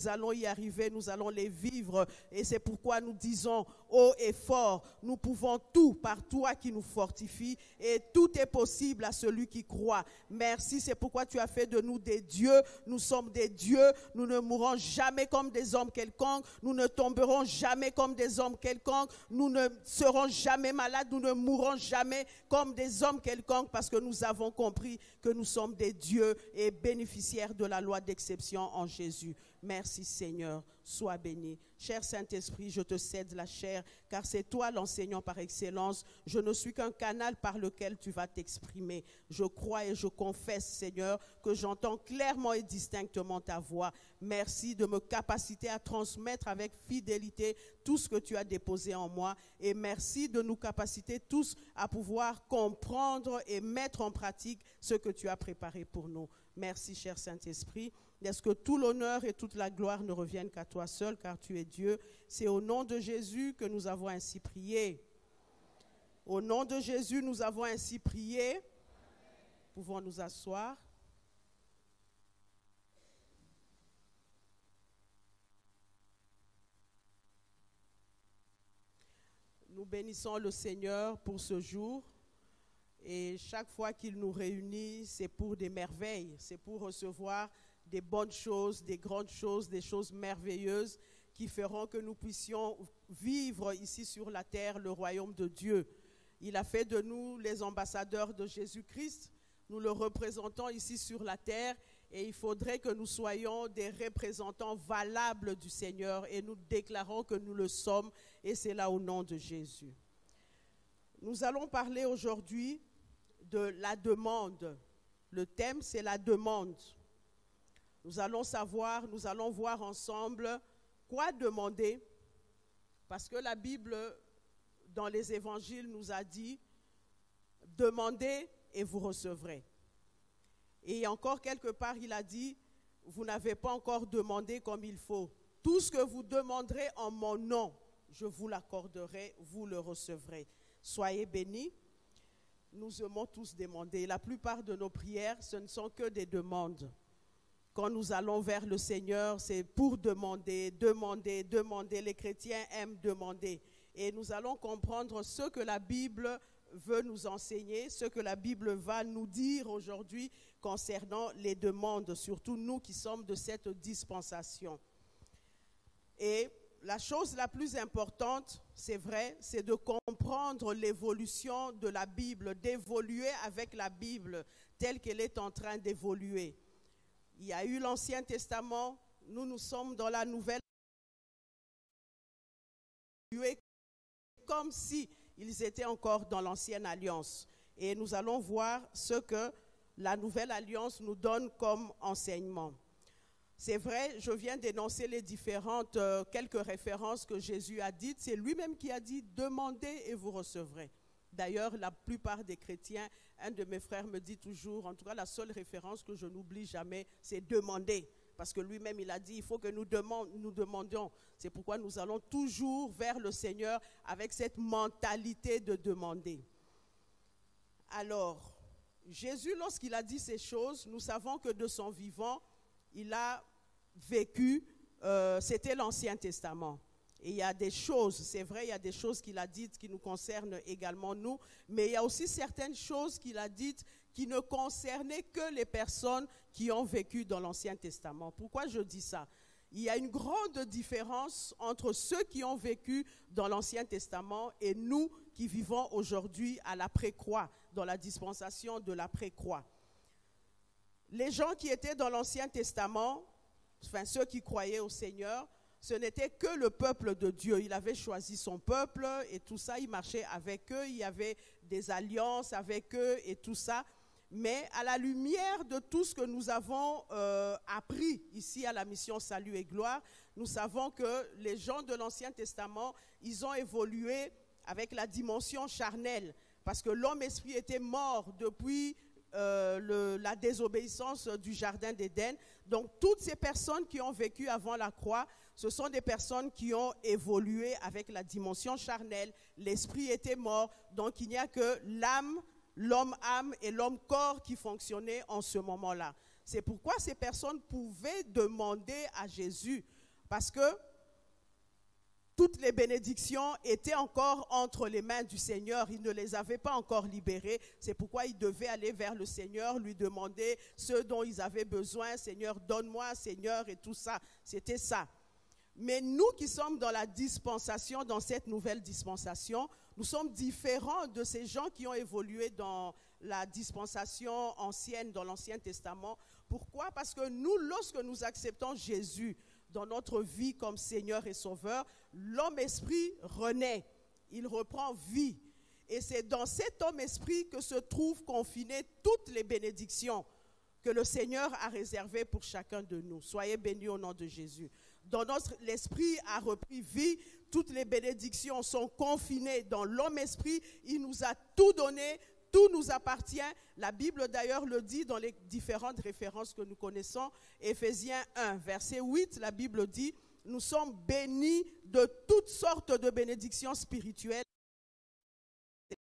allons y arriver, nous allons les vivre. Et c'est pourquoi nous disons haut et fort, nous pouvons tout par toi qui nous fortifie. Et tout est possible à celui qui croit. Merci, c'est pourquoi tu as fait de nous des dieux. Nous sommes des dieux. Nous ne mourrons jamais comme des hommes quelconques. Nous ne tomberons jamais comme des hommes quelconques. Nous ne serons jamais malades. Nous ne mourrons jamais comme des hommes quelconques parce que nous avons compris que nous sommes des dieux et bénéficiaires de la loi d'exception en Jésus. Merci Seigneur, sois béni. Cher Saint-Esprit, je te cède la chair, car c'est toi l'enseignant par excellence. Je ne suis qu'un canal par lequel tu vas t'exprimer. Je crois et je confesse, Seigneur, que j'entends clairement et distinctement ta voix. Merci de me capaciter à transmettre avec fidélité tout ce que tu as déposé en moi. Et merci de nous capaciter tous à pouvoir comprendre et mettre en pratique ce que tu as préparé pour nous. Merci, cher Saint-Esprit. Est-ce que tout l'honneur et toute la gloire ne reviennent qu'à toi seul, car tu es Dieu. C'est au nom de Jésus que nous avons ainsi prié. Au nom de Jésus, nous avons ainsi prié. Pouvons nous asseoir. Nous bénissons le Seigneur pour ce jour. Et chaque fois qu'il nous réunit, c'est pour des merveilles, c'est pour recevoir des bonnes choses, des grandes choses, des choses merveilleuses qui feront que nous puissions vivre ici sur la terre le royaume de Dieu. Il a fait de nous les ambassadeurs de Jésus-Christ. Nous le représentons ici sur la terre et il faudrait que nous soyons des représentants valables du Seigneur et nous déclarons que nous le sommes et c'est là au nom de Jésus. Nous allons parler aujourd'hui de la demande. Le thème, c'est la demande. Nous allons voir ensemble quoi demander, parce que la Bible, dans les évangiles, nous a dit « Demandez et vous recevrez ». Et encore quelque part, il a dit « Vous n'avez pas encore demandé comme il faut. Tout ce que vous demanderez en mon nom, je vous l'accorderai, vous le recevrez. » Soyez bénis. Nous aimons tous demander. La plupart de nos prières, ce ne sont que des demandes. Quand nous allons vers le Seigneur, c'est pour demander, demander, demander. Les chrétiens aiment demander. Et nous allons comprendre ce que la Bible veut nous enseigner, ce que la Bible va nous dire aujourd'hui concernant les demandes, surtout nous qui sommes de cette dispensation. Et la chose la plus importante, c'est vrai, c'est de comprendre l'évolution de la Bible, d'évoluer avec la Bible telle qu'elle est en train d'évoluer. Il y a eu l'Ancien Testament, nous sommes dans la Nouvelle, comme si ils étaient encore dans l'Ancienne Alliance. Et nous allons voir ce que la Nouvelle Alliance nous donne comme enseignement. C'est vrai, je viens d'énoncer les différentes, quelques références que Jésus a dites. C'est lui-même qui a dit « Demandez et vous recevrez ». D'ailleurs, la plupart des chrétiens, un de mes frères me dit toujours, en tout cas la seule référence que je n'oublie jamais, c'est « demander ». Parce que lui-même, il a dit, il faut que nous demandions. C'est pourquoi nous allons toujours vers le Seigneur avec cette mentalité de demander. Alors, Jésus, lorsqu'il a dit ces choses, nous savons que de son vivant, il a vécu, c'était l'Ancien Testament. Et il y a des choses, c'est vrai, il y a des choses qu'il a dites qui nous concernent également nous, mais il y a aussi certaines choses qu'il a dites qui ne concernaient que les personnes qui ont vécu dans l'Ancien Testament. Pourquoi je dis ça? Il y a une grande différence entre ceux qui ont vécu dans l'Ancien Testament et nous qui vivons aujourd'hui à l'après-croix, dans la dispensation de l'après-croix. Les gens qui étaient dans l'Ancien Testament, enfin ceux qui croyaient au Seigneur, ce n'était que le peuple de Dieu. Il avait choisi son peuple et tout ça, il marchait avec eux, il y avait des alliances avec eux et tout ça. Mais à la lumière de tout ce que nous avons appris ici à la mission Salut et Gloire, nous savons que les gens de l'Ancien Testament, ils ont évolué avec la dimension charnelle, parce que l'homme-esprit était mort depuis la désobéissance du jardin d'Éden. Donc toutes ces personnes qui ont vécu avant la croix, ce sont des personnes qui ont évolué avec la dimension charnelle. L'esprit était mort, donc il n'y a que l'âme, l'homme-âme et l'homme-corps qui fonctionnaient en ce moment-là. C'est pourquoi ces personnes pouvaient demander à Jésus, parce que toutes les bénédictions étaient encore entre les mains du Seigneur. Il ne les avait pas encore libérées. C'est pourquoi ils devaient aller vers le Seigneur, lui demander ce dont ils avaient besoin. Seigneur, donne-moi, Seigneur, et tout ça. C'était ça. Mais nous qui sommes dans la dispensation, dans cette nouvelle dispensation, nous sommes différents de ces gens qui ont évolué dans la dispensation ancienne, dans l'Ancien Testament. Pourquoi? Parce que nous, lorsque nous acceptons Jésus dans notre vie comme Seigneur et Sauveur, l'homme-esprit renaît, il reprend vie. Et c'est dans cet homme-esprit que se trouvent confinées toutes les bénédictions que le Seigneur a réservées pour chacun de nous. Soyez bénis au nom de Jésus. Dans l'esprit a repris vie, toutes les bénédictions sont confinées dans l'homme-esprit, il nous a tout donné, tout nous appartient. La Bible d'ailleurs le dit dans les différentes références que nous connaissons. Éphésiens 1, verset 8, la Bible dit, nous sommes bénis de toutes sortes de bénédictions spirituelles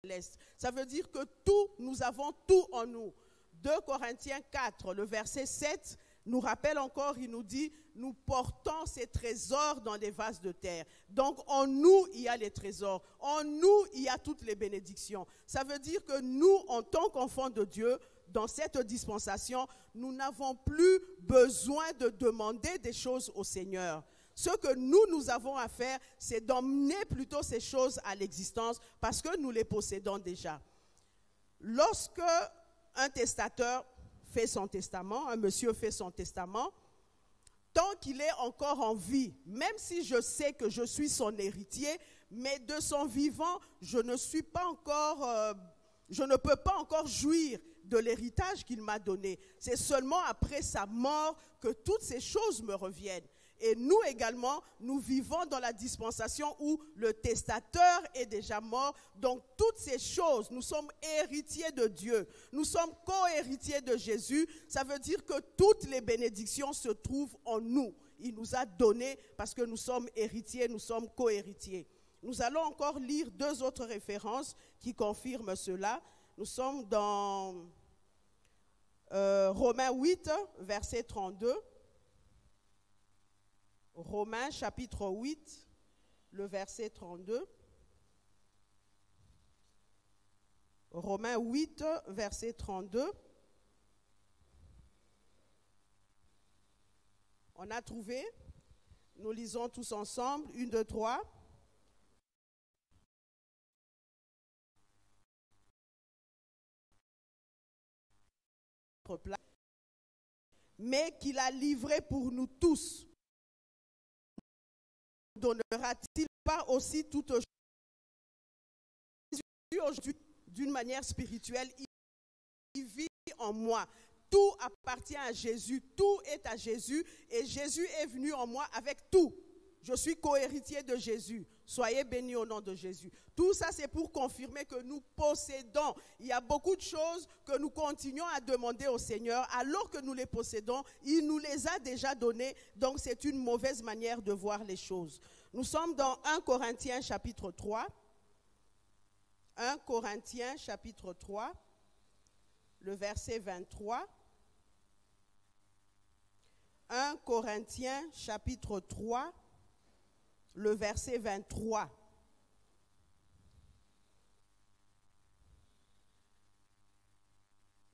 célestes. Ça veut dire que tout, nous avons tout en nous. 2 Corinthiens 4, le verset 7, nous rappelle encore, il nous dit, nous portons ces trésors dans des vases de terre. Donc en nous, il y a les trésors. En nous, il y a toutes les bénédictions. Ça veut dire que nous, en tant qu'enfants de Dieu, dans cette dispensation, nous n'avons plus besoin de demander des choses au Seigneur. Ce que nous avons à faire, c'est d'emmener plutôt ces choses à l'existence parce que nous les possédons déjà. Lorsque un testateur fait son testament, un monsieur fait son testament, tant qu'il est encore en vie, même si je sais que je suis son héritier, mais de son vivant, je ne peux pas encore jouir de l'héritage qu'il m'a donné. C'est seulement après sa mort que toutes ces choses me reviennent. Et nous également, nous vivons dans la dispensation où le testateur est déjà mort. Donc toutes ces choses, nous sommes héritiers de Dieu. Nous sommes co-héritiers de Jésus. Ça veut dire que toutes les bénédictions se trouvent en nous. Il nous a donné parce que nous sommes héritiers, nous sommes co-héritiers. Nous allons encore lire 2 autres références qui confirment cela. Nous sommes dans Romains 8, verset 32. Romains chapitre 8, le verset 32. Romains 8, verset 32. On a trouvé? Nous lisons tous ensemble. 1, 2, 3. Mais qu'il a livré pour nous tous. Donnera-t-il pas aussi toute chose aujourd'hui d'une manière spirituelle? Il vit en moi. Tout appartient à Jésus, tout est à Jésus et Jésus est venu en moi avec tout. Je suis co-héritier de Jésus. Soyez bénis au nom de Jésus. Tout ça, c'est pour confirmer que nous possédons. Il y a beaucoup de choses que nous continuons à demander au Seigneur. Alors que nous les possédons, il nous les a déjà données. Donc, c'est une mauvaise manière de voir les choses. Nous sommes dans 1 Corinthiens chapitre 3. 1 Corinthiens chapitre 3, le verset 23. 1 Corinthiens chapitre 3, le verset 23.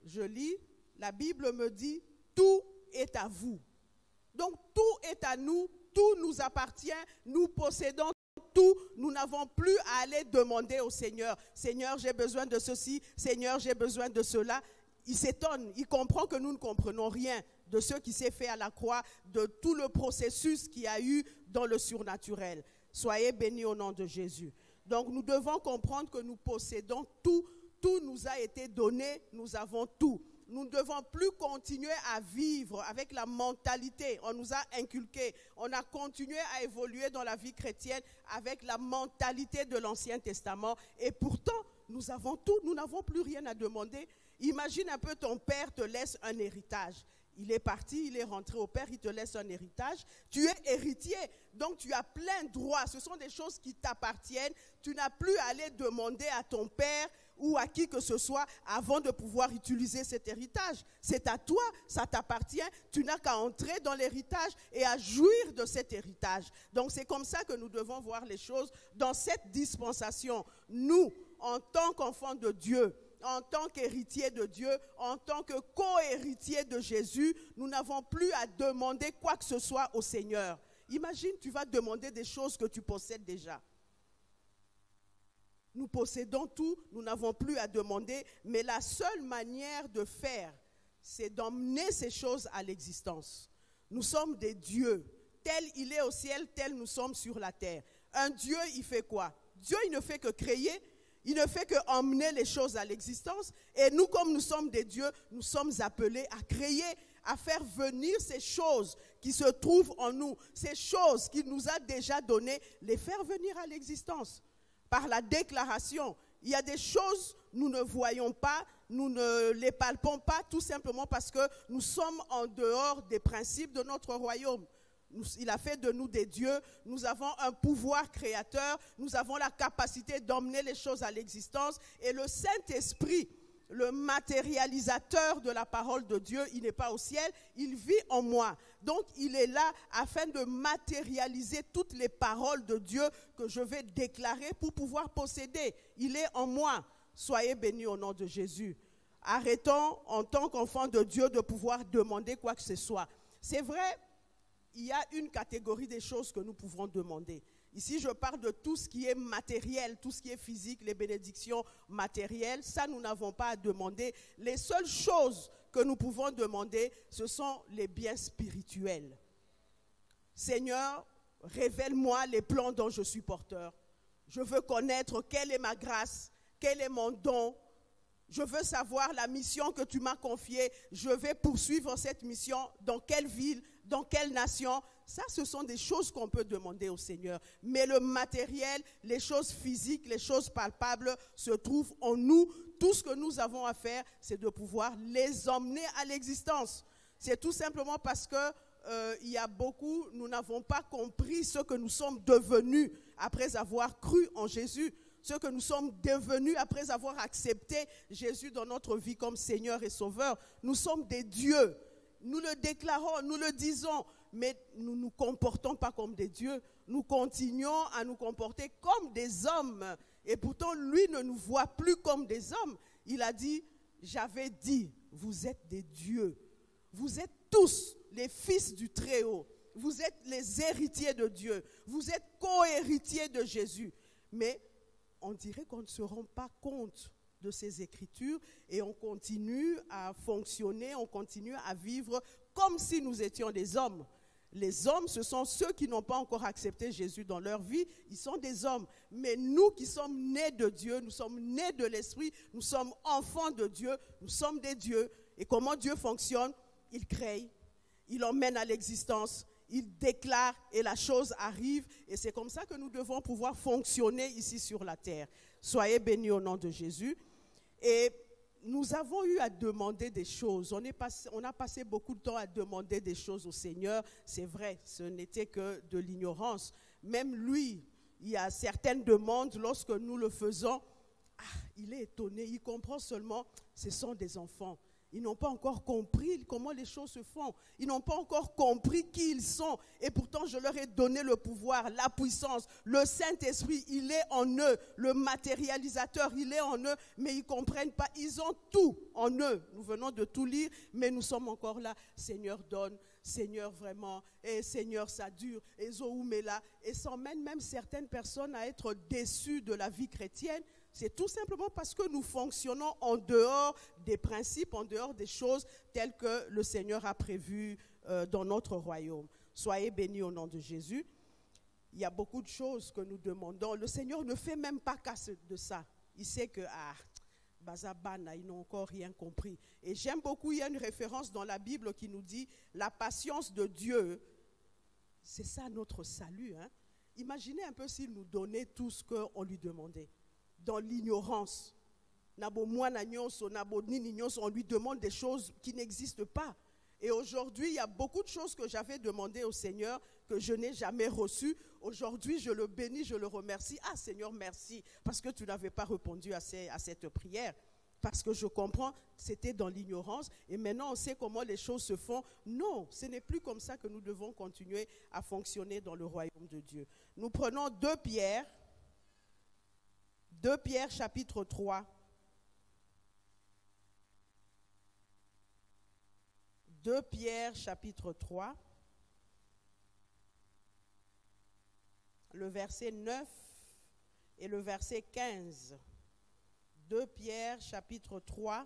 Je lis, la Bible me dit, tout est à vous. Donc tout est à nous, tout nous appartient, nous possédons tout, nous n'avons plus à aller demander au Seigneur. Seigneur, j'ai besoin de ceci, Seigneur, j'ai besoin de cela. Il s'étonne, il comprend que nous ne comprenons rien de ce qui s'est fait à la croix, de tout le processus qu'il y a eu dans le surnaturel. Soyez bénis au nom de Jésus. Donc nous devons comprendre que nous possédons tout, tout nous a été donné, nous avons tout. Nous ne devons plus continuer à vivre avec la mentalité. On nous a inculqué, on a continué à évoluer dans la vie chrétienne avec la mentalité de l'Ancien Testament. Et pourtant, nous avons tout, nous n'avons plus rien à demander. Imagine un peu, ton père te laisse un héritage. Il est parti, il est rentré au Père, il te laisse un héritage. Tu es héritier, donc tu as plein de droits. Ce sont des choses qui t'appartiennent. Tu n'as plus à aller demander à ton Père ou à qui que ce soit avant de pouvoir utiliser cet héritage. C'est à toi, ça t'appartient. Tu n'as qu'à entrer dans l'héritage et à jouir de cet héritage. Donc c'est comme ça que nous devons voir les choses dans cette dispensation. Nous, en tant qu'enfants de Dieu, en tant qu'héritier de Dieu, en tant que co-héritier de Jésus, nous n'avons plus à demander quoi que ce soit au Seigneur. Imagine, tu vas demander des choses que tu possèdes déjà. Nous possédons tout, nous n'avons plus à demander, mais la seule manière de faire, c'est d'emmener ces choses à l'existence. Nous sommes des dieux. Tel il est au ciel, tel nous sommes sur la terre. Un Dieu, il fait quoi? Dieu, il ne fait que créer. Il ne fait qu'emmener les choses à l'existence. Et nous, comme nous sommes des dieux, nous sommes appelés à créer, à faire venir ces choses qui se trouvent en nous, ces choses qu'il nous a déjà données, les faire venir à l'existence. Par la déclaration, il y a des choses nous ne voyons pas, nous ne les palpons pas, tout simplement parce que nous sommes en dehors des principes de notre royaume. Il a fait de nous des dieux, nous avons un pouvoir créateur, nous avons la capacité d'emmener les choses à l'existence et le Saint-Esprit, le matérialisateur de la parole de Dieu, il n'est pas au ciel, il vit en moi. Donc il est là afin de matérialiser toutes les paroles de Dieu que je vais déclarer pour pouvoir posséder. Il est en moi. Soyez bénis au nom de Jésus. Arrêtons en tant qu'enfants de Dieu de pouvoir demander quoi que ce soit. C'est vrai, il y a une catégorie des choses que nous pouvons demander. Ici, je parle de tout ce qui est matériel, tout ce qui est physique, les bénédictions matérielles. Ça, nous n'avons pas à demander. Les seules choses que nous pouvons demander, ce sont les biens spirituels. Seigneur, révèle-moi les plans dont je suis porteur. Je veux connaître quelle est ma grâce, quel est mon don. Je veux savoir la mission que tu m'as confiée. Je vais poursuivre cette mission dans quelle ville, dans quelle nation. Ça, ce sont des choses qu'on peut demander au Seigneur. Mais le matériel, les choses physiques, les choses palpables se trouvent en nous. Tout ce que nous avons à faire, c'est de pouvoir les emmener à l'existence. C'est tout simplement parce que il y a beaucoup, nous n'avons pas compris ce que nous sommes devenus après avoir cru en Jésus. Ce que nous sommes devenus après avoir accepté Jésus dans notre vie comme Seigneur et Sauveur. Nous sommes des dieux. Nous le déclarons, nous le disons, mais nous ne nous comportons pas comme des dieux. Nous continuons à nous comporter comme des hommes. Et pourtant, lui ne nous voit plus comme des hommes. Il a dit, j'avais dit, vous êtes des dieux. Vous êtes tous les fils du Très-Haut. Vous êtes les héritiers de Dieu. Vous êtes co-héritiers de Jésus. Mais on dirait qu'on ne se rend pas compte de ces écritures et on continue à fonctionner, on continue à vivre comme si nous étions des hommes. Les hommes, ce sont ceux qui n'ont pas encore accepté Jésus dans leur vie, ils sont des hommes. Mais nous qui sommes nés de Dieu, nous sommes nés de l'Esprit, nous sommes enfants de Dieu, nous sommes des dieux. Et comment Dieu fonctionne? Il crée, il emmène à l'existence, il déclare et la chose arrive. Et c'est comme ça que nous devons pouvoir fonctionner ici sur la terre. Soyez bénis au nom de Jésus. Et nous avons eu à demander des choses. On a passé beaucoup de temps à demander des choses au Seigneur. C'est vrai, ce n'était que de l'ignorance. Même lui, il y a certaines demandes, lorsque nous le faisons, il est étonné, il comprend seulement, ce sont des enfants. Ils n'ont pas encore compris comment les choses se font. Ils n'ont pas encore compris qui ils sont. Et pourtant, je leur ai donné le pouvoir, la puissance. Le Saint-Esprit, il est en eux. Le matérialisateur, il est en eux. Mais ils ne comprennent pas. Ils ont tout en eux. Nous venons de tout lire, mais nous sommes encore là. Seigneur, donne. Seigneur, vraiment. Et Seigneur, ça dure. Et Zoumela. Et ça emmène même certaines personnes à être déçues de la vie chrétienne. C'est tout simplement parce que nous fonctionnons en dehors des principes, en dehors des choses telles que le Seigneur a prévues dans notre royaume. Soyez bénis au nom de Jésus. Il y a beaucoup de choses que nous demandons. Le Seigneur ne fait même pas cas de ça. Il sait que, Bazabana, ils n'ont encore rien compris. Et j'aime beaucoup, il y a une référence dans la Bible qui nous dit, la patience de Dieu, c'est ça notre salut. Hein? Imaginez un peu s'il nous donnait tout ce qu'on lui demandait. Dans l'ignorance, on lui demande des choses qui n'existent pas. Et aujourd'hui, il y a beaucoup de choses que j'avais demandées au Seigneur que je n'ai jamais reçues. Aujourd'hui, je le bénis, je le remercie. Ah Seigneur, merci, parce que tu n'avais pas répondu à cette prière. Parce que je comprends, c'était dans l'ignorance. Et maintenant, on sait comment les choses se font. Non, ce n'est plus comme ça que nous devons continuer à fonctionner dans le royaume de Dieu. Nous prenons 2 Pierre chapitre 3. 2 Pierre chapitre 3, le verset 9 et le verset 15. 2 Pierre chapitre 3,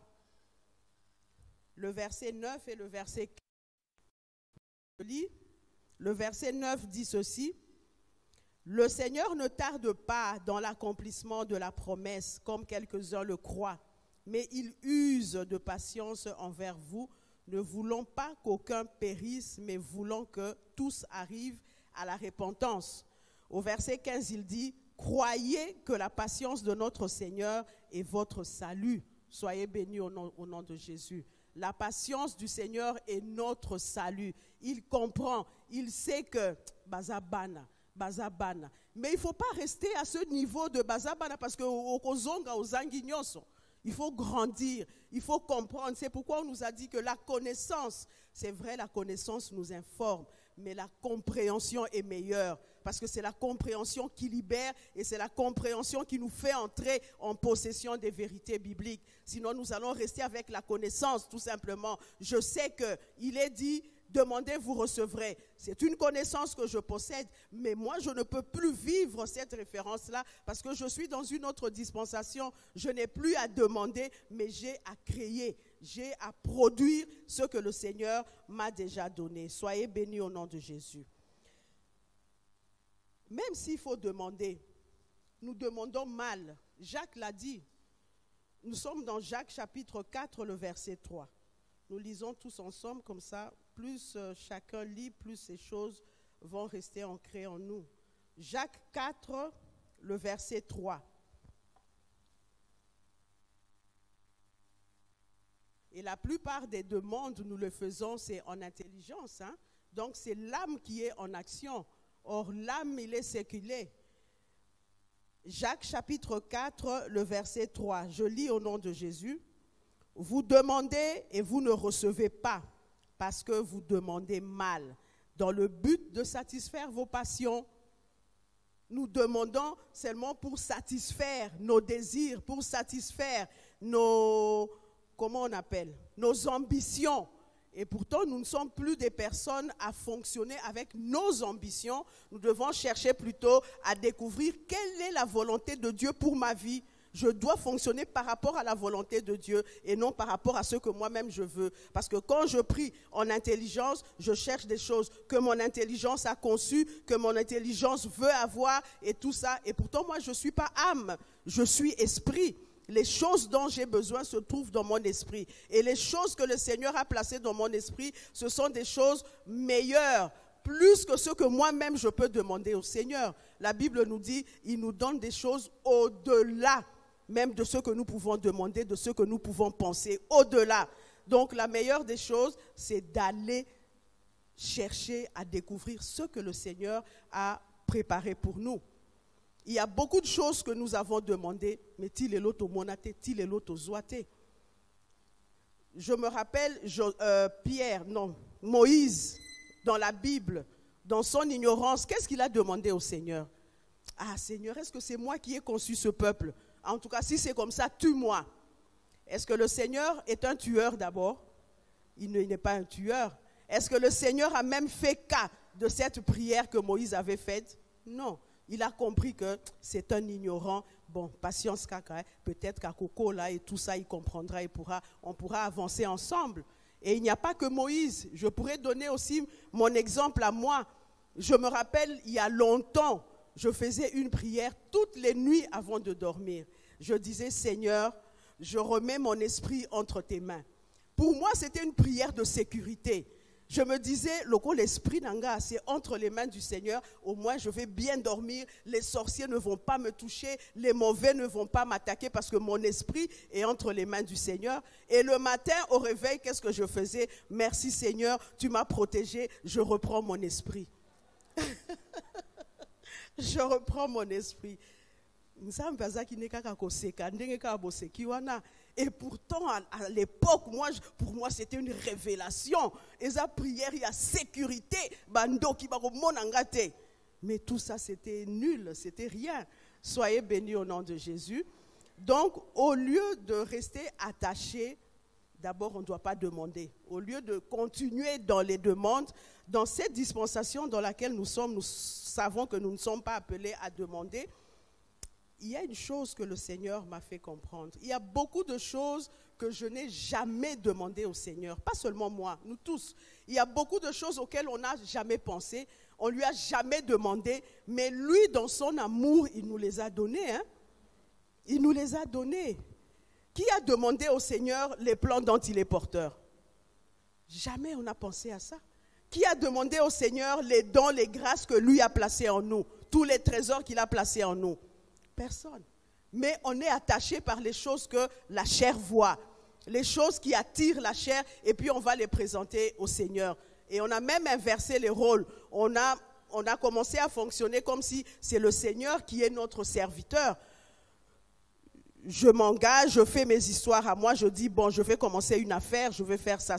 le verset 9 et le verset 15. Je lis. Le verset 9 dit ceci: Le Seigneur ne tarde pas dans l'accomplissement de la promesse, comme quelques-uns le croient, mais il use de patience envers vous, ne voulant pas qu'aucun périsse, mais voulant que tous arrivent à la repentance. Au verset 15, il dit: Croyez que la patience de notre Seigneur est votre salut. Soyez bénis au nom de Jésus. La patience du Seigneur est notre salut. Il comprend, il sait que Bazabana. Mais il ne faut pas rester à ce niveau de Bazabana parce que il faut grandir, il faut comprendre. C'est pourquoi on nous a dit que la connaissance, c'est vrai, la connaissance nous informe, mais la compréhension est meilleure. Parce que c'est la compréhension qui libère et c'est la compréhension qui nous fait entrer en possession des vérités bibliques. Sinon, nous allons rester avec la connaissance, tout simplement. Je sais qu'il est dit, demandez, vous recevrez. C'est une connaissance que je possède, mais moi, je ne peux plus vivre cette référence-là parce que je suis dans une autre dispensation. Je n'ai plus à demander, mais j'ai à créer. J'ai à produire ce que le Seigneur m'a déjà donné. Soyez bénis au nom de Jésus. Même s'il faut demander, nous demandons mal. Jacques l'a dit. Nous sommes dans Jacques chapitre 4, le verset 3. Nous lisons tous ensemble comme ça. Plus chacun lit, plus ces choses vont rester ancrées en nous. Jacques 4, le verset 3. Et la plupart des demandes, nous le faisons, c'est en intelligence. Donc c'est l'âme qui est en action. Or, l'âme, il est séculé. Jacques chapitre 4, le verset 3. Je lis au nom de Jésus. Vous demandez et vous ne recevez pas, parce que vous demandez mal, dans le but de satisfaire vos passions. Nous demandons seulement pour satisfaire nos désirs, pour satisfaire nos ambitions. Et pourtant, nous ne sommes plus des personnes à fonctionner avec nos ambitions. Nous devons chercher plutôt à découvrir quelle est la volonté de Dieu pour ma vie. Je dois fonctionner par rapport à la volonté de Dieu et non par rapport à ce que moi-même je veux. Parce que quand je prie en intelligence, je cherche des choses que mon intelligence a conçues, que mon intelligence veut avoir et tout ça. Et pourtant, moi, je ne suis pas âme, je suis esprit. Les choses dont j'ai besoin se trouvent dans mon esprit. Et les choses que le Seigneur a placées dans mon esprit, ce sont des choses meilleures, plus que ce que moi-même je peux demander au Seigneur. La Bible nous dit, il nous donne des choses au-delà, même de ce que nous pouvons demander, de ce que nous pouvons penser, au-delà. Donc la meilleure des choses, c'est d'aller chercher à découvrir ce que le Seigneur a préparé pour nous. Il y a beaucoup de choses que nous avons demandées, mais til est l'autre monate, til est l'autre zoate. Je me rappelle Moïse, dans la Bible, dans son ignorance, qu'est-ce qu'il a demandé au Seigneur? Ah Seigneur, est-ce que c'est moi qui ai conçu ce peuple? En tout cas, si c'est comme ça, tue-moi. Est-ce que le Seigneur est un tueur d'abord? Il n'est pas un tueur. Est-ce que le Seigneur a même fait cas de cette prière que Moïse avait faite? Non. Il a compris que c'est un ignorant. Bon, patience, kaka, peut-être qu'à Coco, là, et tout ça, il comprendra, on pourra avancer ensemble. Et il n'y a pas que Moïse. Je pourrais donner aussi mon exemple à moi. Je me rappelle, il y a longtemps, je faisais une prière toutes les nuits avant de dormir. Je disais, Seigneur, je remets mon esprit entre tes mains. Pour moi, c'était une prière de sécurité. Je me disais, l'esprit nanga, c'est entre les mains du Seigneur, au moins je vais bien dormir, les sorciers ne vont pas me toucher, les mauvais ne vont pas m'attaquer parce que mon esprit est entre les mains du Seigneur. Et le matin, au réveil, qu'est-ce que je faisais? Merci Seigneur, tu m'as protégé, je reprends mon esprit. Je reprends mon esprit. Et pourtant, à l'époque, pour moi, c'était une révélation. Et sa prière, il y a sécurité. Mais tout ça, c'était nul, c'était rien. Soyez bénis au nom de Jésus. Donc, au lieu de rester attaché, d'abord, on ne doit pas demander. Au lieu de continuer dans les demandes, dans cette dispensation dans laquelle nous sommes, nous savons que nous ne sommes pas appelés à demander. Il y a une chose que le Seigneur m'a fait comprendre. Il y a beaucoup de choses que je n'ai jamais demandé au Seigneur. Pas seulement moi, nous tous. Il y a beaucoup de choses auxquelles on n'a jamais pensé. On ne lui a jamais demandé. Mais lui, dans son amour, il nous les a données. Hein? Il nous les a données. Qui a demandé au Seigneur les plans dont il est porteur? Jamais on n'a pensé à ça. Qui a demandé au Seigneur les dons, les grâces que lui a placées en nous? Tous les trésors qu'il a placés en nous? Personne. Mais on est attaché par les choses que la chair voit, les choses qui attirent la chair, et puis on va les présenter au Seigneur. Et on a même inversé les rôles. On a commencé à fonctionner comme si c'est le Seigneur qui est notre serviteur. Je m'engage, je fais mes histoires à moi, je dis, bon, je vais commencer une affaire, je vais faire ça,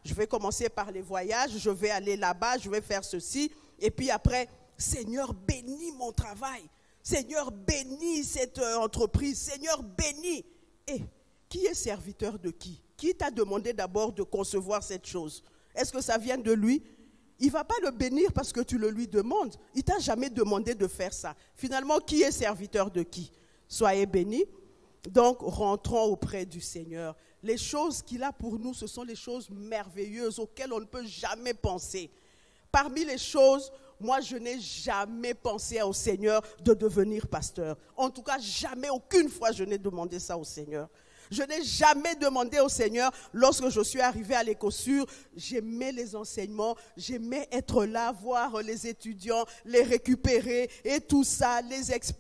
je vais commencer par les voyages, je vais aller là-bas, je vais faire ceci, et puis après, Seigneur, bénis mon travail. Seigneur, bénis cette entreprise. Seigneur, bénis. Et qui est serviteur de qui? Qui t'a demandé d'abord de concevoir cette chose? Est-ce que ça vient de lui? Il ne va pas le bénir parce que tu le lui demandes. Il ne t'a jamais demandé de faire ça. Finalement, qui est serviteur de qui? Soyez bénis. Donc, rentrons auprès du Seigneur. Les choses qu'il a pour nous, ce sont les choses merveilleuses auxquelles on ne peut jamais penser. Parmi les choses, moi, je n'ai jamais pensé au Seigneur de devenir pasteur. En tout cas, jamais, aucune fois, je n'ai demandé ça au Seigneur. Je n'ai jamais demandé au Seigneur, lorsque je suis arrivée à l'Écosur, j'aimais les enseignements, j'aimais être là, voir les étudiants, les récupérer et tout ça,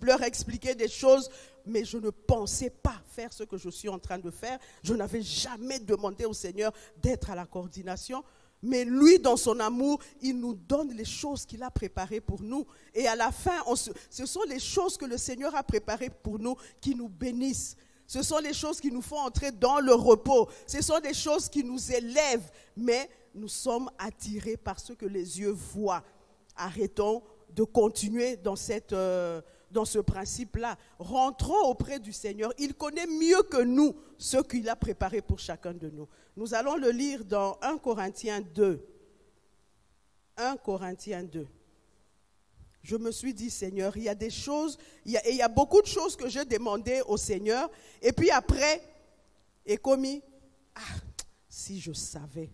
leur expliquer des choses. Mais je ne pensais pas faire ce que je suis en train de faire. Je n'avais jamais demandé au Seigneur d'être à la coordination. Mais lui, dans son amour, il nous donne les choses qu'il a préparées pour nous. Et à la fin, ce sont les choses que le Seigneur a préparées pour nous qui nous bénissent. Ce sont les choses qui nous font entrer dans le repos. Ce sont des choses qui nous élèvent. Mais nous sommes attirés par ce que les yeux voient. Arrêtons de continuer dans ce principe-là. Rentrons auprès du Seigneur. Il connaît mieux que nous ce qu'il a préparé pour chacun de nous. Nous allons le lire dans 1 Corinthiens 2. 1 Corinthiens 2. Je me suis dit, Seigneur, il y a des choses, il y a beaucoup de choses que j'ai demandées au Seigneur. Et puis après, et commis, si je savais.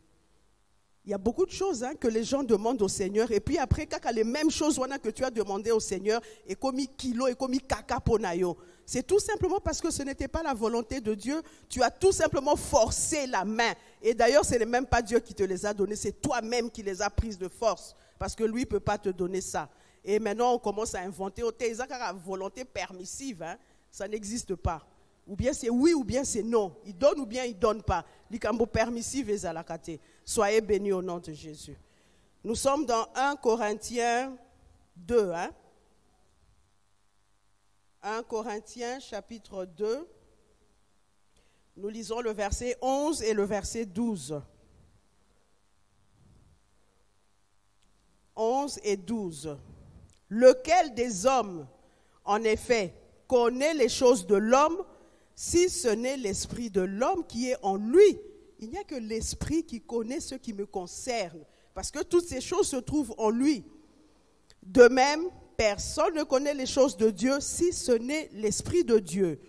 Il y a beaucoup de choses que les gens demandent au Seigneur. Et puis après, quand les mêmes choses que tu as demandé au Seigneur, et commis kilo, et commis kaka ponayo. C'est tout simplement parce que ce n'était pas la volonté de Dieu. Tu as tout simplement forcé la main. Et d'ailleurs, ce n'est même pas Dieu qui te les a donnés. C'est toi-même qui les as prises de force. Parce que lui ne peut pas te donner ça. Et maintenant, on commence à inventer. La volonté permissive, ça n'existe pas. Ou bien c'est oui ou bien c'est non. Il donne ou bien il ne donne pas. Likambo permissif et zalakate. Soyez bénis au nom de Jésus. Nous sommes dans 1 Corinthiens 2. 1 Corinthiens chapitre 2. Nous lisons le verset 11 et le verset 12. 11 et 12. Lequel des hommes, en effet, connaît les choses de l'homme, si ce n'est l'esprit de l'homme qui est en lui? Il n'y a que l'esprit qui connaît ce qui me concerne, parce que toutes ces choses se trouvent en lui. De même, personne ne connaît les choses de Dieu si ce n'est l'esprit de Dieu.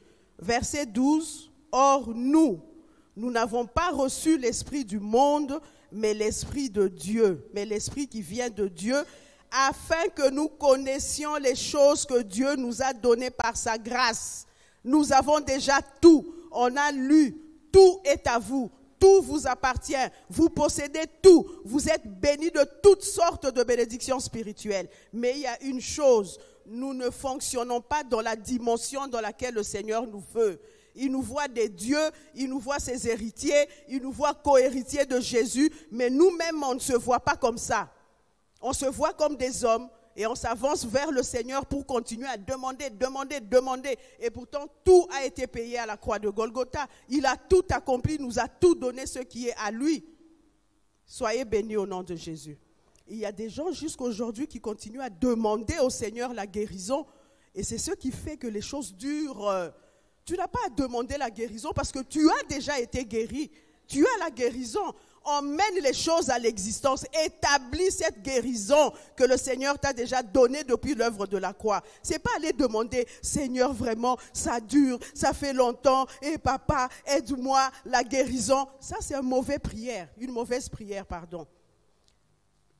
Verset 12, or nous n'avons pas reçu l'esprit du monde, mais l'esprit de Dieu, mais l'esprit qui vient de Dieu, afin que nous connaissions les choses que Dieu nous a données par sa grâce. Nous avons déjà tout, on a lu, tout est à vous. Tout vous appartient, vous possédez tout, vous êtes bénis de toutes sortes de bénédictions spirituelles. Mais il y a une chose, nous ne fonctionnons pas dans la dimension dans laquelle le Seigneur nous veut. Il nous voit des dieux, il nous voit ses héritiers, il nous voit co-héritiers de Jésus, mais nous-mêmes, on ne se voit pas comme ça. On se voit comme des hommes et on s'avance vers le Seigneur pour continuer à demander. Et pourtant, tout a été payé à la croix de Golgotha. Il a tout accompli, il nous a tout donné ce qui est à lui. Soyez bénis au nom de Jésus. Il y a des gens jusqu'aujourd'hui qui continuent à demander au Seigneur la guérison et c'est ce qui fait que les choses durent. Tu n'as pas à demander la guérison parce que tu as déjà été guéri. Tu as la guérison. Emmène les choses à l'existence. Établis cette guérison que le Seigneur t'a déjà donnée depuis l'œuvre de la croix. C'est pas aller demander, Seigneur, vraiment, ça dure, ça fait longtemps. Et papa, aide-moi, la guérison. Ça, c'est une mauvaise prière.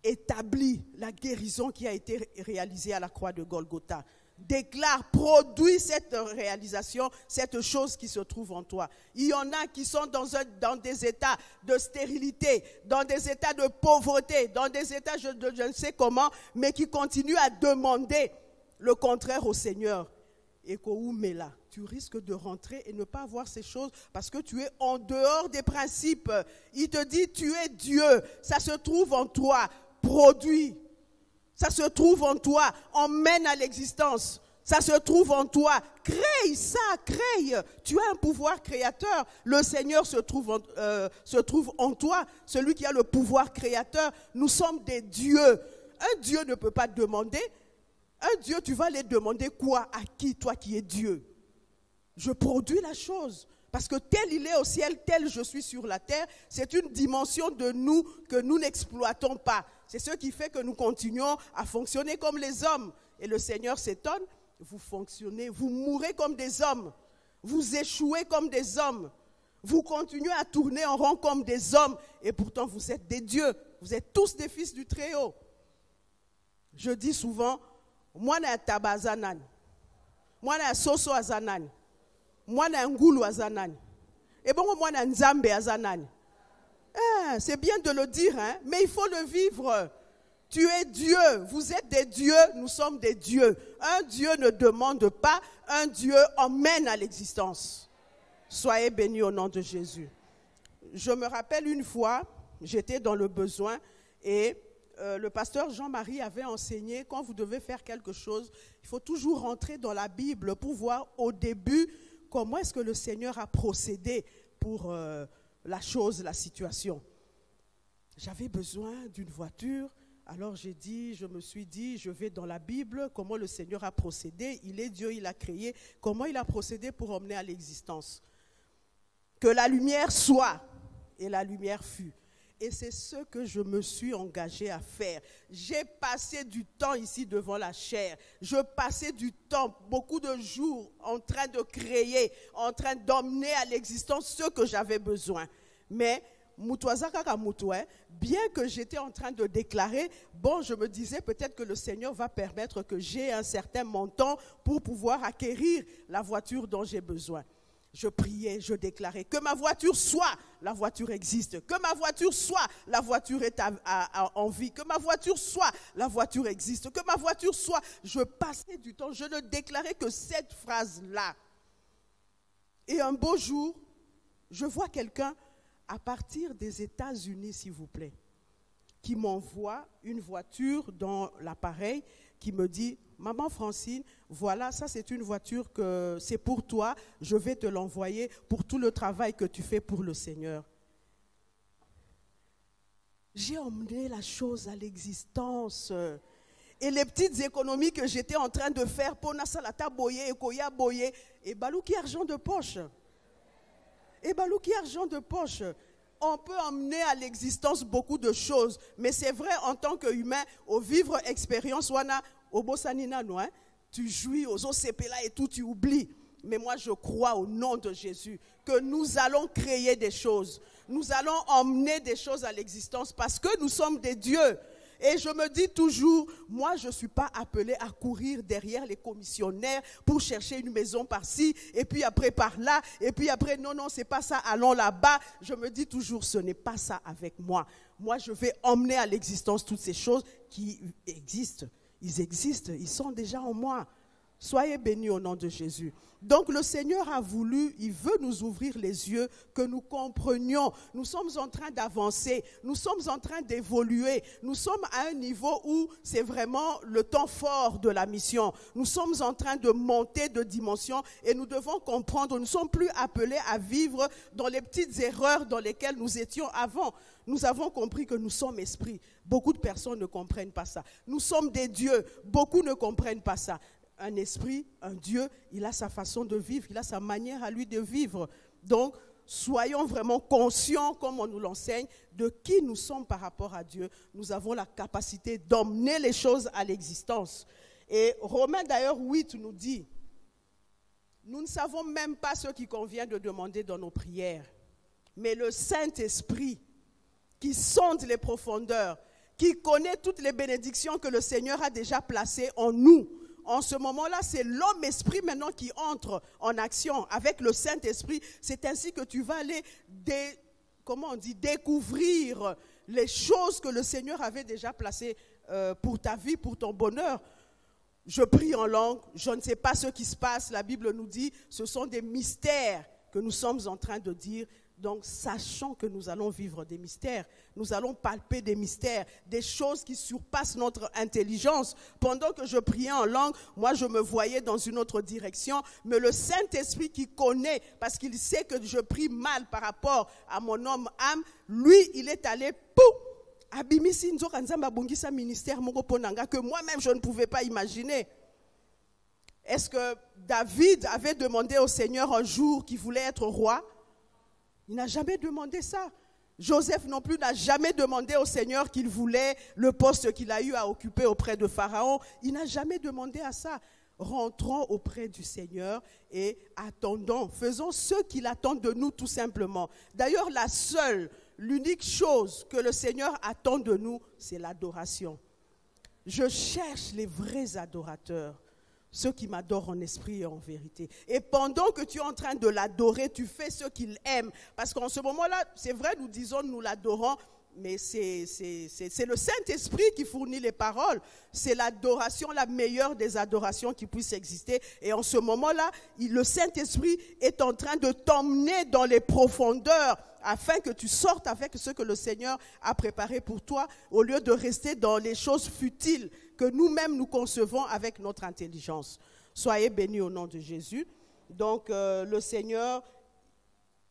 Établis la guérison qui a été réalisée à la croix de Golgotha. Déclare, produis cette réalisation, cette chose qui se trouve en toi. Il y en a qui sont dans des états de stérilité, dans des états de pauvreté, dans des états je ne sais comment, mais qui continuent à demander le contraire au Seigneur. Et là, tu risques de rentrer et ne pas avoir ces choses parce que tu es en dehors des principes. Il te dit, tu es Dieu, ça se trouve en toi, produis. Ça se trouve en toi, emmène à l'existence. Ça se trouve en toi, crée ça, crée. Tu as un pouvoir créateur. Le Seigneur se trouve en toi, celui qui a le pouvoir créateur. Nous sommes des dieux. Un Dieu ne peut pas demander. Un Dieu, tu vas aller demander quoi à qui, toi qui es Dieu? Je produis la chose. Parce que tel il est au ciel, tel je suis sur la terre, c'est une dimension de nous que nous n'exploitons pas. C'est ce qui fait que nous continuons à fonctionner comme les hommes. Et le Seigneur s'étonne, vous fonctionnez, vous mourrez comme des hommes, vous échouez comme des hommes, vous continuez à tourner en rond comme des hommes, et pourtant vous êtes des dieux, vous êtes tous des fils du Très-Haut. Je dis souvent, moi na tabazanan, moi na soso azanan. Moi na ngulu azanani. Et bon moi na nzambe azanani. C'est bien de le dire, hein, mais il faut le vivre. Tu es Dieu, vous êtes des dieux, nous sommes des dieux. Un Dieu ne demande pas, un Dieu emmène à l'existence. Soyez bénis au nom de Jésus. Je me rappelle une fois, j'étais dans le besoin et le pasteur Jean-Marie avait enseigné, quand vous devez faire quelque chose, il faut toujours rentrer dans la Bible pour voir au début comment est-ce que le Seigneur a procédé pour la chose, la situation. J'avais besoin d'une voiture, alors je me suis dit, je vais dans la Bible, comment le Seigneur a procédé, il est Dieu, il a créé, comment il a procédé pour emmener à l'existence. Que la lumière soit, et la lumière fut. Et c'est ce que je me suis engagée à faire. J'ai passé du temps ici devant la chair. Je passais du temps, beaucoup de jours, en train de créer, en train d'emmener à l'existence ce que j'avais besoin. Mais, bien que j'étais en train de déclarer, je me disais peut-être que le Seigneur va permettre que j'ai un certain montant pour pouvoir acquérir la voiture dont j'ai besoin. Je priais, je déclarais que ma voiture soit, la voiture existe. Que ma voiture soit, la voiture est en vie. Que ma voiture soit, la voiture existe. Que ma voiture soit, je passais du temps, je ne déclarais que cette phrase-là. Et un beau jour, je vois quelqu'un à partir des États-Unis, s'il vous plaît, qui m'envoie une voiture dans l'appareil, qui me dit, maman Francine, voilà, ça c'est une voiture que c'est pour toi, je vais te l'envoyer pour tout le travail que tu fais pour le Seigneur. J'ai emmené la chose à l'existence. Et les petites économies que j'étais en train de faire pour Nasalata Boye, Ekoya Boye, et Balouki argent de poche. Et Balouki argent de poche. On peut emmener à l'existence beaucoup de choses, mais c'est vrai en tant qu'humain, au vivre expérience, au Bossanina, tu jouis aux OCP-là et tout, tu oublies. Mais moi, je crois au nom de Jésus que nous allons créer des choses. Nous allons emmener des choses à l'existence parce que nous sommes des dieux. Et je me dis toujours, moi je ne suis pas appelée à courir derrière les commissionnaires pour chercher une maison par-ci, et puis après par-là, et puis après, non, c'est pas ça, allons là-bas. Je me dis toujours, ce n'est pas ça avec moi. Moi, je vais emmener à l'existence toutes ces choses qui existent. Ils sont déjà en moi. Soyez bénis au nom de Jésus. Donc le Seigneur a voulu, il veut nous ouvrir les yeux, que nous comprenions. Nous sommes en train d'avancer, nous sommes en train d'évoluer. Nous sommes à un niveau où c'est vraiment le temps fort de la mission. Nous sommes en train de monter de dimension et nous devons comprendre, nous ne sommes plus appelés à vivre dans les petites erreurs dans lesquelles nous étions avant. Nous avons compris que nous sommes esprits. Beaucoup de personnes ne comprennent pas ça. Nous sommes des dieux. Beaucoup ne comprennent pas ça. Un esprit, un Dieu, il a sa façon de vivre, il a sa manière à lui de vivre. Donc, soyons vraiment conscients, comme on nous l'enseigne, de qui nous sommes par rapport à Dieu. Nous avons la capacité d'emmener les choses à l'existence. Et Romains d'ailleurs 8 nous dit, nous ne savons même pas ce qu'il convient de demander dans nos prières, mais le Saint-Esprit qui sonde les profondeurs, qui connaît toutes les bénédictions que le Seigneur a déjà placées en nous. En ce moment-là, c'est l'homme-esprit maintenant qui entre en action avec le Saint-Esprit. C'est ainsi que tu vas aller découvrir les choses que le Seigneur avait déjà placées pour ta vie, pour ton bonheur. Je prie en langue, je ne sais pas ce qui se passe. La Bible nous dit, ce sont des mystères que nous sommes en train de dire. Donc, sachant que nous allons vivre des mystères, nous allons palper des mystères, des choses qui surpassent notre intelligence. Pendant que je priais en langue, moi, je me voyais dans une autre direction. Mais le Saint-Esprit qui connaît, parce qu'il sait que je prie mal par rapport à mon homme-âme, lui, il est allé, abimisi nzoka nzamba bongisa ministère moko ponanga que moi-même, je ne pouvais pas imaginer. Est-ce que David avait demandé au Seigneur un jour qu'il voulait être roi? Il n'a jamais demandé ça. Joseph non plus n'a jamais demandé au Seigneur qu'il voulait le poste qu'il a eu à occuper auprès de Pharaon. Il n'a jamais demandé à ça. Rentrons auprès du Seigneur et attendons. Faisons ce qu'il attend de nous tout simplement. D'ailleurs, l'unique chose que le Seigneur attend de nous, c'est l'adoration. Je cherche les vrais adorateurs. Ceux qui m'adorent en esprit et en vérité. Et pendant que tu es en train de l'adorer, tu fais ce qu'il aime. Parce qu'en ce moment-là, c'est vrai, nous disons, nous l'adorons, mais c'est le Saint-Esprit qui fournit les paroles. C'est l'adoration, la meilleure des adorations qui puisse exister. Et en ce moment-là, le Saint-Esprit est en train de t'emmener dans les profondeurs afin que tu sortes avec ce que le Seigneur a préparé pour toi, au lieu de rester dans les choses futiles que nous-mêmes nous concevons avec notre intelligence. Soyez bénis au nom de Jésus. Donc le Seigneur,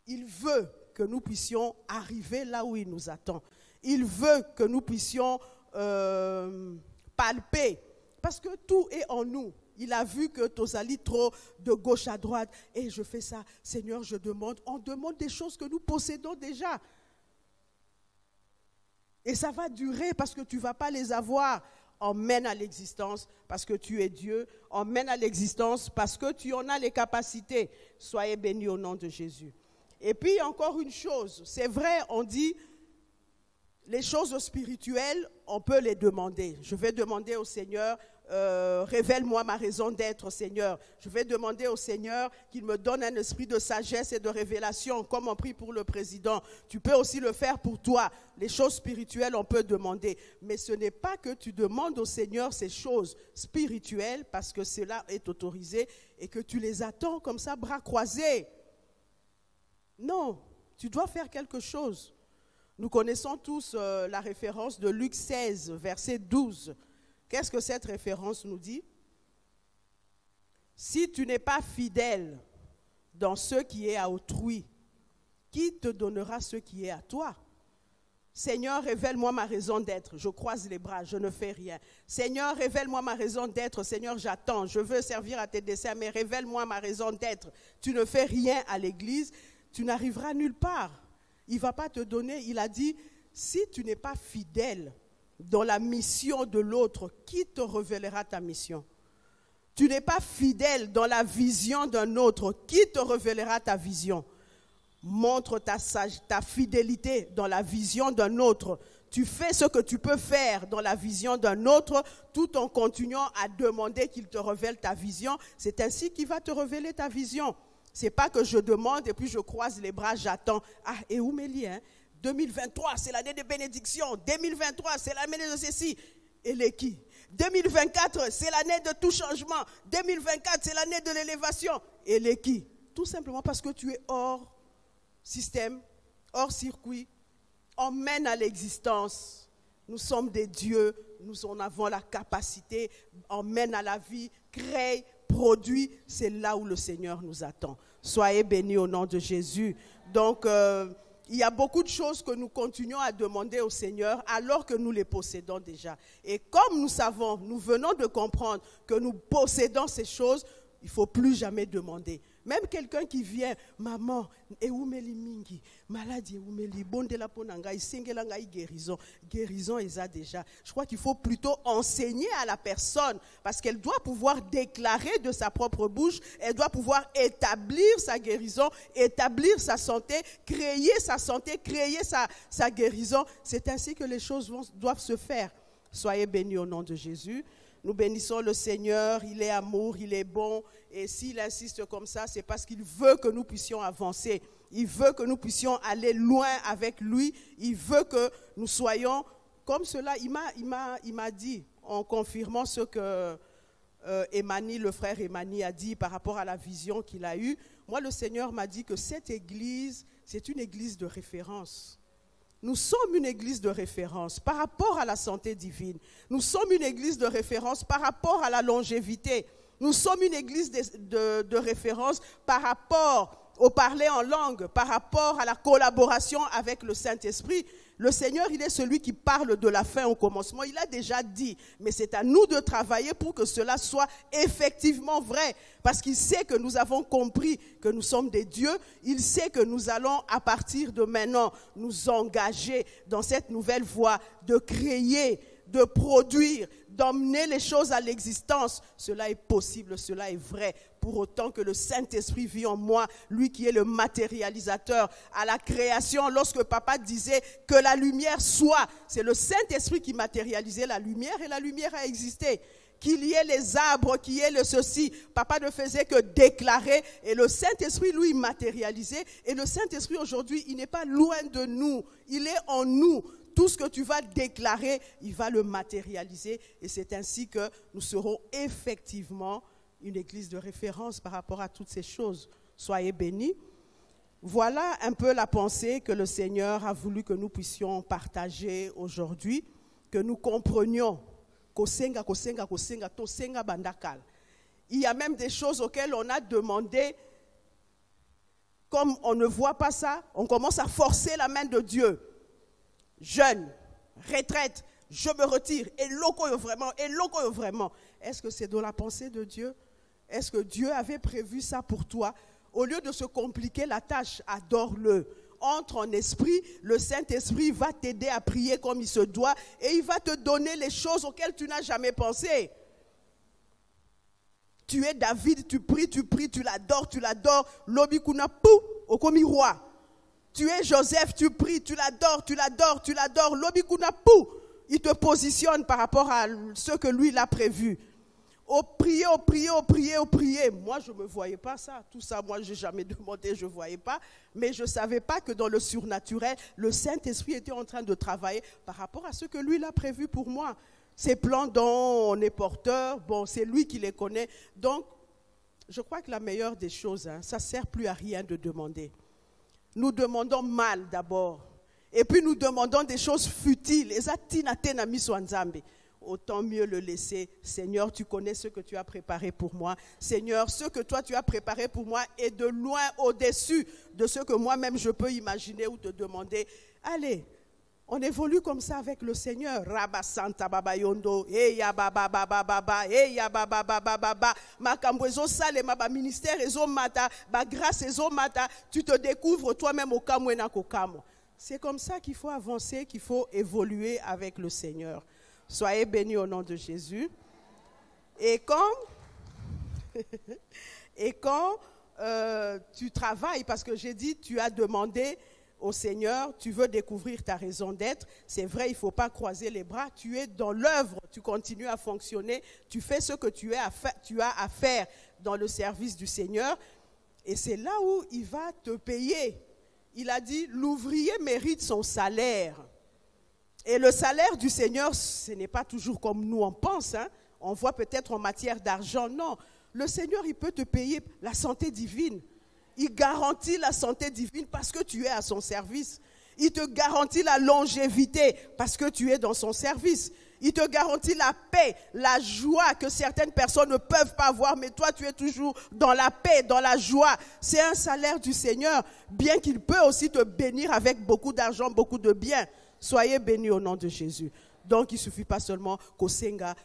il veut que nous puissions arriver là où il nous attend. Il veut que nous puissions palper, parce que tout est en nous. Il a vu que Tosali trop de gauche à droite. Et je fais ça, Seigneur, je demande. On demande des choses que nous possédons déjà. Et ça va durer parce que tu ne vas pas les avoir. Emmène à l'existence parce que tu es Dieu. Emmène à l'existence parce que tu en as les capacités. Soyez bénis au nom de Jésus. Et puis encore une chose, c'est vrai, on dit, les choses spirituelles, on peut les demander. Je vais demander au Seigneur, révèle-moi ma raison d'être, Seigneur. Je vais demander au Seigneur qu'il me donne un esprit de sagesse et de révélation, comme on prie pour le président. Tu peux aussi le faire pour toi. Les choses spirituelles, on peut demander. Mais ce n'est pas que tu demandes au Seigneur ces choses spirituelles parce que cela est autorisé et que tu les attends comme ça, bras croisés. Non, tu dois faire quelque chose. Nous connaissons tous la référence de Luc 16, verset 12. Qu'est-ce que cette référence nous dit? Si tu n'es pas fidèle dans ce qui est à autrui, qui te donnera ce qui est à toi? Seigneur, révèle-moi ma raison d'être. Je croise les bras, je ne fais rien. Seigneur, révèle-moi ma raison d'être. Seigneur, j'attends, je veux servir à tes desseins, mais révèle-moi ma raison d'être. Tu ne fais rien à l'église, tu n'arriveras nulle part. Il ne va pas te donner, il a dit, si tu n'es pas fidèle dans la mission de l'autre, qui te révélera ta mission? Tu n'es pas fidèle dans la vision d'un autre, qui te révélera ta vision? Montre ta fidélité dans la vision d'un autre. tu fais ce que tu peux faire dans la vision d'un autre, tout en continuant à demander qu'il te révèle ta vision, c'est ainsi qu'il va te révéler ta vision. Ce n'est pas que je demande et puis je croise les bras, j'attends. Ah, et où Mélie, hein? 2023, c'est l'année de bénédiction. 2023, c'est l'année de ceci. Et les qui? 2024, c'est l'année de tout changement. 2024, c'est l'année de l'élévation. Et les qui? Tout simplement parce que tu es hors système, hors circuit. On mène à l'existence. Nous sommes des dieux. Nous en avons la capacité. On mène à la vie, crée, produit. C'est là où le Seigneur nous attend. Soyez bénis au nom de Jésus. Donc, il y a beaucoup de choses que nous continuons à demander au Seigneur alors que nous les possédons déjà. Et comme nous savons, nous venons de comprendre que nous possédons ces choses, il ne faut plus jamais demander. Même quelqu'un qui vient, maman, eumeli mingi, maladie eumeli, bondela ponangai, singelangai guérison. Guérison, ils a déjà. Je crois qu'il faut plutôt enseigner à la personne parce qu'elle doit pouvoir déclarer de sa propre bouche, elle doit pouvoir établir sa guérison, établir sa santé, créer sa santé, créer sa guérison. C'est ainsi que les choses doivent se faire. Soyez bénis au nom de Jésus. Nous bénissons le Seigneur, il est amour, il est bon. Et s'il insiste comme ça, c'est parce qu'il veut que nous puissions avancer. Il veut que nous puissions aller loin avec lui. Il veut que nous soyons comme cela. Il m'a dit, en confirmant ce que Emani, le frère Emani a dit par rapport à la vision qu'il a eue. Moi, le Seigneur m'a dit que cette église, c'est une église de référence. Nous sommes une église de référence par rapport à la santé divine. Nous sommes une église de référence par rapport à la longévité. Nous sommes une église de référence par rapport au parler en langue, par rapport à la collaboration avec le Saint-Esprit. Le Seigneur, il est celui qui parle de la fin au commencement. Il a déjà dit, mais c'est à nous de travailler pour que cela soit effectivement vrai. Parce qu'il sait que nous avons compris que nous sommes des dieux. Il sait que nous allons, à partir de maintenant, nous engager dans cette nouvelle voie de créer, de produire, d'emmener les choses à l'existence. Cela est possible, cela est vrai. Pour autant que le Saint-Esprit vit en moi, lui qui est le matérialisateur à la création. Lorsque papa disait que la lumière soit, c'est le Saint-Esprit qui matérialisait la lumière et la lumière a existé. Qu'il y ait les arbres, qu'il y ait le ceci. Papa ne faisait que déclarer et le Saint-Esprit, lui, matérialisait. Et le Saint-Esprit, aujourd'hui, il n'est pas loin de nous. Il est en nous. Tout ce que tu vas déclarer, il va le matérialiser. Et c'est ainsi que nous serons effectivement une église de référence par rapport à toutes ces choses. Soyez bénis. Voilà un peu la pensée que le Seigneur a voulu que nous puissions partager aujourd'hui, que nous comprenions. Il y a même des choses auxquelles on a demandé, comme on ne voit pas ça, on commence à forcer la main de Dieu. Jeûne, retraite, je me retire, et loco vraiment. Est-ce que c'est dans la pensée de Dieu? Est-ce que Dieu avait prévu ça pour toi? Au lieu de se compliquer la tâche, adore-le. Entre en esprit, le Saint-Esprit va t'aider à prier comme il se doit et il va te donner les choses auxquelles tu n'as jamais pensé. Tu es David, tu pries, tu l'adores. Lobi kuna pou, okomi roi. Tu es Joseph, tu pries, tu l'adores. Lobi kuna pou. Il te positionne par rapport à ce que lui il a prévu. Prier. Moi, je ne me voyais pas ça. Tout ça, moi, je n'ai jamais demandé, je ne voyais pas. Mais je ne savais pas que dans le surnaturel, le Saint-Esprit était en train de travailler par rapport à ce que lui, il a prévu pour moi. Ces plans dont on est porteur, bon, c'est lui qui les connaît. Donc, je crois que la meilleure des choses, ça ne sert plus à rien de demander. Nous demandons mal d'abord. Et puis, nous demandons des choses futiles. Autant mieux le laisser. Seigneur, tu connais ce que tu as préparé pour moi. Seigneur, ce que toi tu as préparé pour moi est de loin au-dessus de ce que moi-même je peux imaginer ou te demander. Allez, on évolue comme ça avec le Seigneur. Rabba Santa Baba Yondo, Eya Baba Baba Baba, Eya Baba Baba Baba, Makambo Ezo Sale, Maba ministère Ezo Mata, Ba grâce Ezo Mata, tu te découvres toi-même au Kamwena Kokamo. C'est comme ça qu'il faut avancer, qu'il faut évoluer avec le Seigneur. Soyez bénis au nom de Jésus. Et quand tu travailles, parce que j'ai dit, tu as demandé au Seigneur, tu veux découvrir ta raison d'être. C'est vrai, il ne faut pas croiser les bras. Tu es dans l'œuvre, tu continues à fonctionner, tu fais ce que tu as à faire dans le service du Seigneur. Et c'est là où il va te payer. Il a dit, l'ouvrier mérite son salaire. Et le salaire du Seigneur, ce n'est pas toujours comme nous on pense. Hein. On voit peut-être en matière d'argent. Non, le Seigneur, il peut te payer la santé divine. Il garantit la santé divine parce que tu es à son service. Il te garantit la longévité parce que tu es dans son service. Il te garantit la paix, la joie que certaines personnes ne peuvent pas avoir, mais toi tu es toujours dans la paix, dans la joie. C'est un salaire du Seigneur, bien qu'il peut aussi te bénir avec beaucoup d'argent, beaucoup de biens. Soyez bénis au nom de Jésus. Donc, il ne suffit pas seulement kosenga,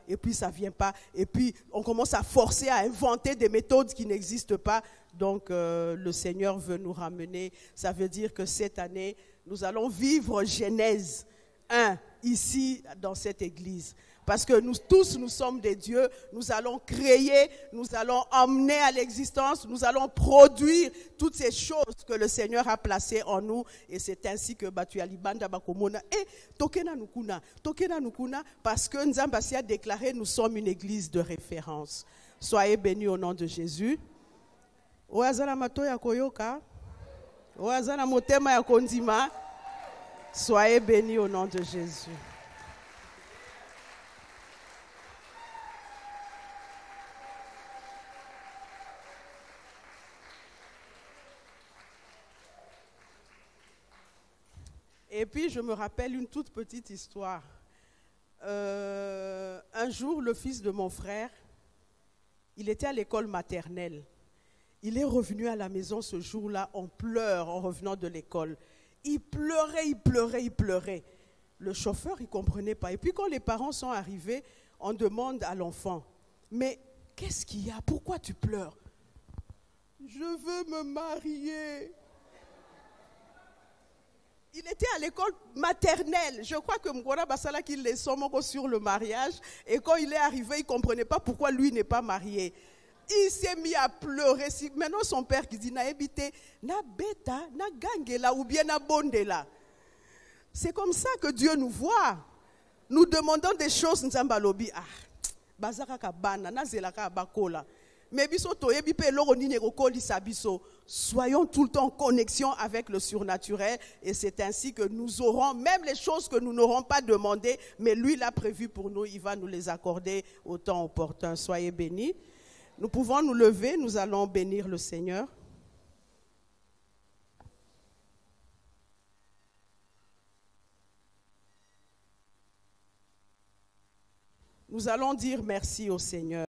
et puis ça ne vient pas. Et puis, on commence à forcer, à inventer des méthodes qui n'existent pas. Donc, le Seigneur veut nous ramener. Ça veut dire que cette année, nous allons vivre Genèse 1, ici, dans cette église. Parce que nous tous, nous sommes des dieux, nous allons créer, nous allons emmener à l'existence, nous allons produire toutes ces choses que le Seigneur a placées en nous. Et c'est ainsi que Batu Alibanda Bakomona et Tokena Nukuna, parce que Nzambasi a déclaré, nous sommes une église de référence. Soyez bénis au nom de Jésus. Oazana Matoya Koyoka, Oazana Motema Yakondima, soyez bénis au nom de Jésus. Et puis, je me rappelle une toute petite histoire. Un jour, le fils de mon frère, il était à l'école maternelle. Il est revenu à la maison ce jour-là en pleurs en revenant de l'école. Il pleurait. Le chauffeur, il ne comprenait pas. Et puis, quand les parents sont arrivés, on demande à l'enfant, « Mais qu'est-ce qu'il y a? Pourquoi tu pleures? »« Je veux me marier. » Il était à l'école maternelle. Je crois que Mkwana Basala qu'il les somme sur le mariage. Et quand il est arrivé, il ne comprenait pas pourquoi lui n'est pas marié. Il s'est mis à pleurer. Maintenant, son père qui dit, « Na ebite, na beta, na gangela ou bien na bondela. » C'est comme ça que Dieu nous voit. Nous demandons des choses, nous sommes balobi. Ah, bazaka kabana, na zelaka bakola. Soyons tout le temps en connexion avec le surnaturel et c'est ainsi que nous aurons même les choses que nous n'aurons pas demandées, mais lui l'a prévu pour nous, il va nous les accorder au temps opportun. Soyez bénis. Nous pouvons nous lever, nous allons bénir le Seigneur. Nous allons dire merci au Seigneur.